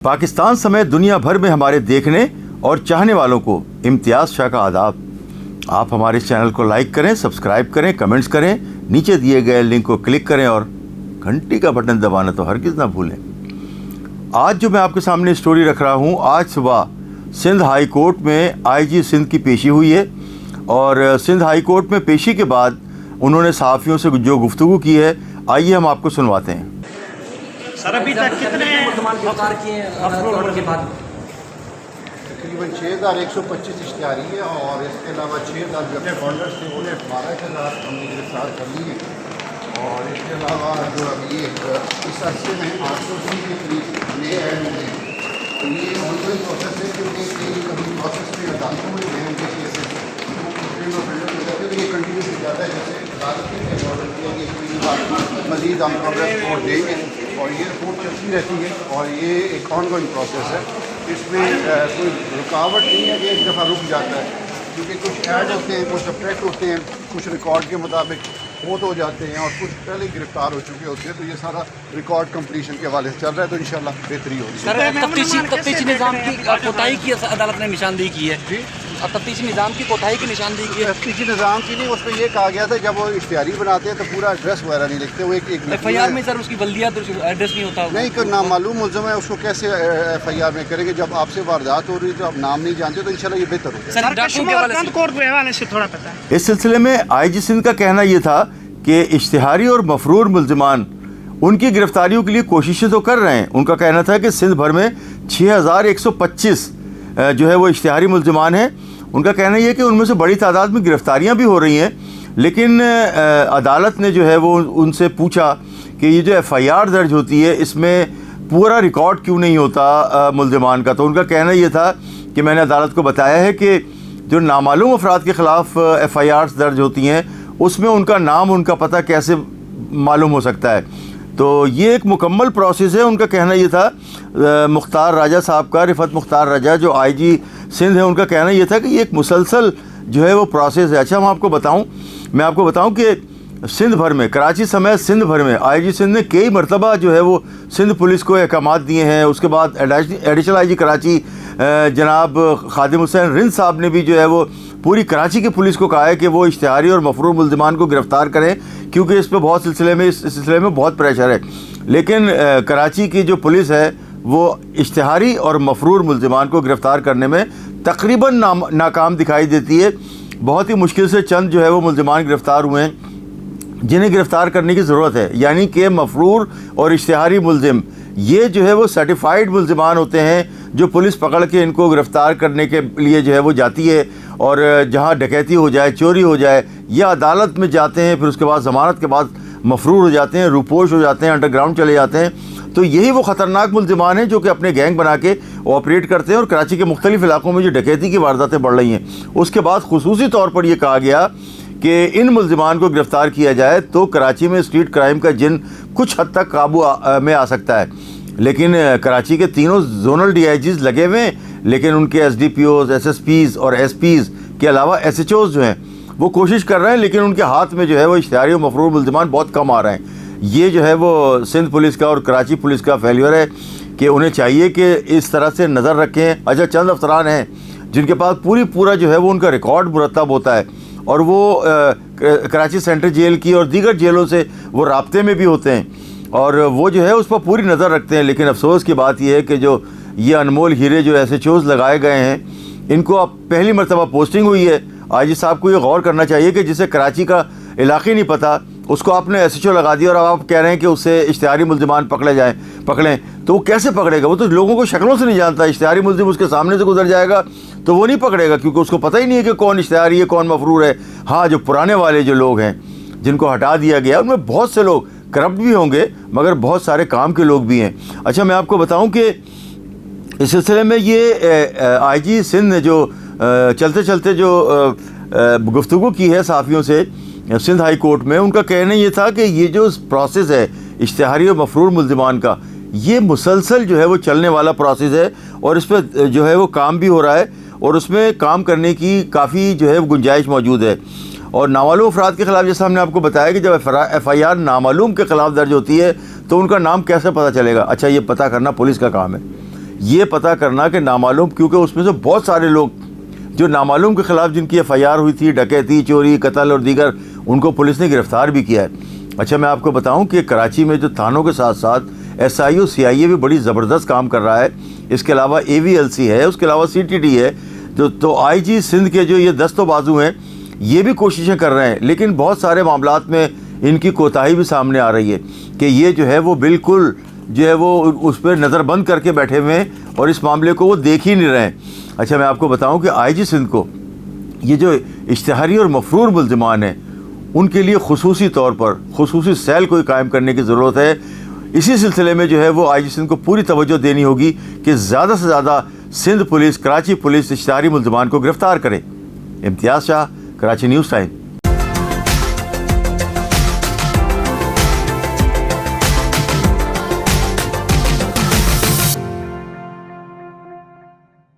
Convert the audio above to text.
पाकिस्तान समेत दुनिया भर में हमारे देखने और चाहने वालों को इम्तियाज़ शाह का आदाब। आप हमारे इस चैनल को लाइक करें, सब्सक्राइब करें, कमेंट्स करें, नीचे दिए गए लिंक को क्लिक करें और घंटी का बटन दबाना तो हरगिज़ ना भूलें। आज जो मैं आपके सामने स्टोरी रख रहा हूँ, आज सुबह सिंध हाई कोर्ट में आईजी सिंध की पेशी हुई है और सिंध हाई कोर्ट में पेशी के बाद उन्होंने सहाफ़ियों से जो गुफ्तगू की है, आइए हम आपको सुनवाते हैं। सर अभी तक कितने गिरफ्तार किए हैं के बाद? तकरीबन 6125 इश्तिहारी है और इसके अलावा 6000 जो अपने फॉन्डर्स थे उन्हें 12000 हमने गिरफ्तार कर लिए और इसके अलावा जो अभी इस अरसे में 820 के करीब नए ऐड हुए हैं। तो ये ऑनगोइंग प्रोसेस है क्योंकि कभी प्रोसेस में अदालतों में गए उनके केसेस ये कंटिन्यू हो जाता है। जैसे अदालत ने ऑर्डर किया कि कोई मज़ीद हम प्रोग्रेस रिपोर्ट देंगे और ये रिपोर्ट चलती रहती है और ये एक ऑनगोइंग प्रोसेस है। इसमें कोई रुकावट नहीं है कि एक दफ़ा रुक जाता है, क्योंकि कुछ ऐड होते हैं, कुछ सब्ट्रैक्ट होते हैं, कुछ रिकॉर्ड के मुताबिक फोत हो जाते हैं और कुछ पहले गिरफ्तार हो चुके होते हैं। तो ये सारा रिकॉर्ड कंप्लीशन के हवाले से चल रहा है, तो इंशाल्लाह बेहतरी होगी। सर तफ्तीशी निज़ाम की कोताही की अदालत ने निशानदेही की है जी, और तफ्तीशी निज़ाम की कोताही की निशानदेही की है। तफ्तीशी निज़ाम की नहीं, उस पर यह कहा गया था जब वो इश्तिहारी बनाते हैं तो पूरा एड्रेस वगैरह नहीं लिखते, वो एक FIR में सर उसकी बल्दियात एड्रेस नहीं होता। नहीं, कोई नामालूम मुल्ज़म है उसको कैसे FIR में करेंगे? जब आपसे वारदात हो रही है तो आप नाम नहीं जानते, तो इंशाल्लाह ये बेहतर हो जाए। सर डाकू के हवाले से थोड़ा पता है। इस सिलसिले में आईजी सिंध का कहना ये था कि इश्तिहारी और मफरूर मुल्ज़िमान उनकी गिरफ्तारियों के लिए कोशिशें तो कर रहे हैं। उनका कहना था कि सिंध भर में 6125 जो है वो इश्तिहारी मुल्ज़िमान हैं। उनका कहना ये है कि उनमें से बड़ी तादाद में गिरफ्तारियां भी हो रही हैं, लेकिन अदालत ने जो है वो उनसे पूछा कि ये जो FIR दर्ज होती है इसमें पूरा रिकॉर्ड क्यों नहीं होता मुल्ज़िमान का। तो उनका कहना ये था कि मैंने अदालत को बताया है कि जो नामालूम अफराद के ख़िलाफ़ FIRs दर्ज होती हैं उसमें उनका नाम, उनका पता कैसे मालूम हो सकता है। तो ये एक मुकम्मल प्रोसेस है। उनका कहना ये था, मुख्तार राजा साहब का, रिफत मुख्तार राजा जो IG सिंध है, उनका कहना ये था कि ये एक मुसलसल जो है वो प्रोसेस है। अच्छा, मैं आपको बताऊं कि सिंध भर में, कराची समेत सिंध भर में IG सिंध ने कई मरतबा जो है वो सिंध पुलिस को अहकामात दिए हैं। उसके बाद एडिशनल IG कराची जनाब खादिम हुसैन रिंद साहब ने भी जो है वो पूरी कराची की पुलिस को कहा है कि वो इश्तिहारी और मफरूर मुल्ज़िमान को गिरफ़्तार करें, क्योंकि इस सिलसिले में बहुत प्रेशर है। लेकिन कराची की जो पुलिस है वो इश्तिहारी और मफरूर मुल्ज़िमान को गिरफ़्तार करने में तकरीबन नाकाम दिखाई देती है। बहुत ही मुश्किल से चंद जो है वो मुल्ज़िमान गिरफ़्तार हुए हैं जिन्हें गिरफ़्तार करने की ज़रूरत है। यानी कि मफरूर और इश्तिहारी मुल्ज़िम ये जो है वो सर्टिफाइड मुल्ज़िमान होते हैं, जो पुलिस पकड़ के इनको गिरफ़्तार करने के लिए जो है वो जाती है और जहाँ डकैती हो जाए, चोरी हो जाए, या अदालत में जाते हैं, फिर उसके बाद ज़मानत के बाद मफरूर हो जाते हैं, रूपोश हो जाते हैं, अंडरग्राउंड चले जाते हैं। तो यही वो ख़तरनाक मुल्ज़िमान हैं जो कि अपने गैंग बना के ऑपरेट करते हैं और कराची के मुख्तलिफ़ इलाक़ों में जो डकैती की वारदातें बढ़ रही हैं उसके बाद खुसूसी तौर पर यह कहा गया कि इन मुल्ज़िमान को गिरफ़्तार किया जाए तो कराची में स्ट्रीट क्राइम का जिन कुछ हद तक काबू में आ सकता है। लेकिन कराची के तीनों जोनल DIGs लगे हुए हैं, लेकिन उनके SDPOs, SSPs और SPs के अलावा SHOs जो हैं वो कोशिश कर रहे हैं, लेकिन उनके हाथ में जो है वो इश्तिहारी और मफरूर मुल्ज़िमान बहुत कम आ रहे हैं। ये जो है वो सिंध पुलिस का और कराची पुलिस का फेलियर है कि उन्हें चाहिए कि इस तरह से नज़र रखें। अच्छा, चंद अफसरान हैं जिनके पास पूरा जो है वो उनका रिकॉर्ड मुरतब होता है और वो कराची सेंट्रल जेल की और दीगर जेलों से वो राब्ते में भी होते हैं और वो जो है उस पर पूरी नज़र रखते हैं। लेकिन अफसोस की बात यह है कि जो ये अनमोल हीरे जो SHOs लगाए गए हैं, इनको अब पहली मरतबा पोस्टिंग हुई है। IG साहब को ये गौर करना चाहिए कि जिसे कराची का इलाक़ा नहीं पता उसको आपने SHO लगा दिया और अब आप कह रहे हैं कि उससे इश्तिहारी मुल्ज़िमान पकड़ें, तो वो कैसे पकड़ेगा? वो तो लोगों को शक्लों से नहीं जानता। इश्तिहारी मुल्ज़िम उसके सामने से गुजर जाएगा तो वो नहीं पकड़ेगा, क्योंकि उसको पता ही नहीं है कि कौन इश्तिहारी है, कौन मफरूर है। हाँ, जो पुराने वाले जो लोग हैं जिनको हटा दिया गया उनमें बहुत से लोग करप्ट भी होंगे, मगर बहुत सारे काम के लोग भी हैं। अच्छा, मैं आपको बताऊं कि इस सिलसिले में ये IG सिंध ने जो चलते चलते जो गुफ्तगू की है सहाफ़ियों से सिंध हाई कोर्ट में, उनका कहना ये था कि ये जो प्रोसेस है इश्तिहारी और मफरूर मुल्ज़िमान का, ये मुसलसल जो है वो चलने वाला प्रोसेस है और इस पर जो है वो काम भी हो रहा है और उसमें काम करने की काफ़ी जो है गुंजाइश मौजूद है। और नामालूम अफराद के ख़िलाफ़ जैसा हमने आपको बताया कि जब FIR नामालूम के ख़िलाफ़ दर्ज होती है तो उनका नाम कैसे पता चलेगा? अच्छा, ये पता करना पुलिस का काम है। یہ پتہ کرنا کہ نامعلوم، کیونکہ اس میں سے بہت سارے لوگ جو نامعلوم کے خلاف جن کی FIR ہوئی تھی، ڈکیتی، چوری، قتل اور دیگر، ان کو پولیس نے گرفتار بھی کیا ہے۔ اچھا میں آپ کو بتاؤں کہ کراچی میں جو تھانوں کے ساتھ ساتھ SIO CIA بھی بڑی زبردست کام کر رہا ہے، اس کے علاوہ AVLC ہے، اس کے علاوہ CTD ہے، تو IG سندھ کے جو یہ دست و بازو ہیں یہ بھی کوششیں کر رہے ہیں، لیکن بہت سارے معاملات میں ان کی کوتاہی بھی سامنے آ رہی ہے کہ یہ جو ہے وہ بالکل جو ہے وہ اس پہ نظر بند کر کے بیٹھے ہوئے ہیں اور اس معاملے کو وہ دیکھ ہی نہیں رہے ہیں۔ اچھا میں آپ کو بتاؤں کہ IG سندھ کو یہ جو اشتہاری اور مفرور ملزمان ہیں ان کے لیے خصوصی طور پر خصوصی سیل کوئی قائم کرنے کی ضرورت ہے۔ اسی سلسلے میں جو ہے وہ IG سندھ کو پوری توجہ دینی ہوگی کہ زیادہ سے زیادہ سندھ پولیس، کراچی پولیس اشتہاری ملزمان کو گرفتار کرے۔ امتیاز شاہ، کراچی نیوز ٹائم۔